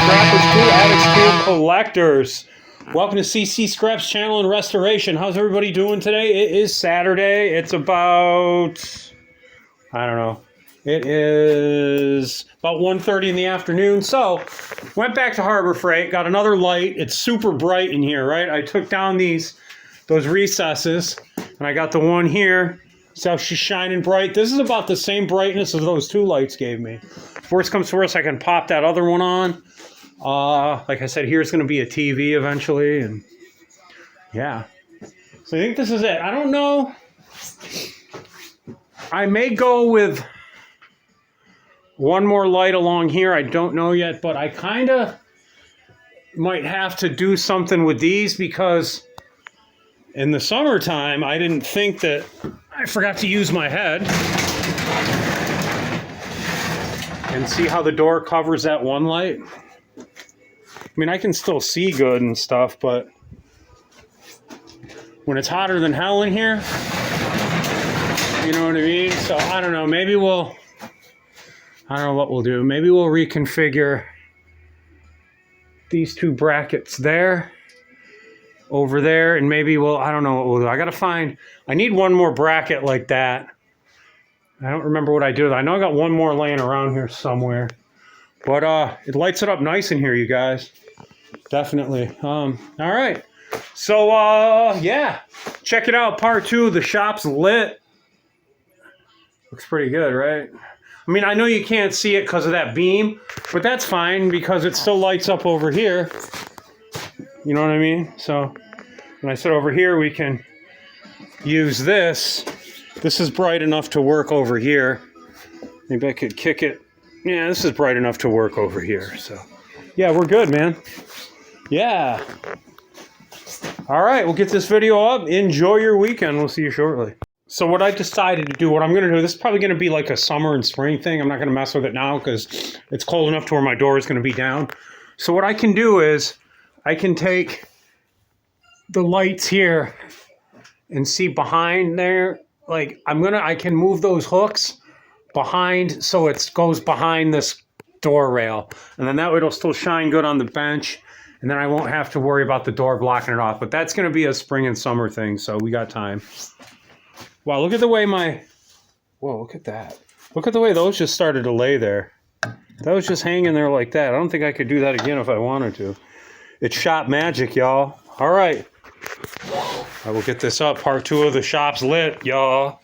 scrappers to addicts to collectors. Welcome to Ccscraps channel and restoration. How's everybody doing today? It is Saturday. It's about, I don't know. It is about 1:30 in the afternoon. So, went back to Harbor Freight, got another light. It's super bright in here, right? I took down those recesses, and I got the one here. See how she's shining bright? This is about the same brightness as those two lights gave me. Worst comes to worst, I can pop that other one on. Like I said, here's going to be a TV eventually, and yeah. So I think this is it. I don't know. I may go with one more light along here. I don't know yet, but I kind of might have to do something with these because in the summertime, I didn't think that I forgot to use my head. And see how the door covers that one light? I mean, I can still see good and stuff, but when it's hotter than hell in here, you know what I mean? So I don't know, maybe I don't know what we'll do. Maybe we'll reconfigure these two brackets there, over there, and maybe I don't know what we'll do. I need one more bracket like that. I don't remember what I did. I know I got one more laying around here somewhere. But it lights it up nice in here, you guys. Definitely. All right. So, yeah. Check it out. Part 2. The shop's lit. Looks pretty good, right? I mean, I know you can't see it because of that beam, but that's fine because it still lights up over here. You know what I mean? So, when I said over here, we can use this. This is bright enough to work over here. Maybe I could kick it. Yeah, this is bright enough to work over here. So, yeah, we're good, man. Yeah. All right, we'll get this video up. Enjoy your weekend. We'll see you shortly. So what I decided to do, what I'm going to do, this is probably going to be like a summer and spring thing. I'm not going to mess with it now because it's cold enough to where my door is going to be down. So what I can do is I can take the lights here and see behind there. Like I can move those hooks behind so it goes behind this door rail. And then that way it'll still shine good on the bench. And then I won't have to worry about the door blocking it off. But that's going to be a spring and summer thing. So we got time. Wow, look at the way whoa, look at that. Look at the way those just started to lay there. That was just hanging there like that. I don't think I could do that again if I wanted to. It's shop magic, y'all. All right. I will get this up. Part 2 of the shop's lit, y'all.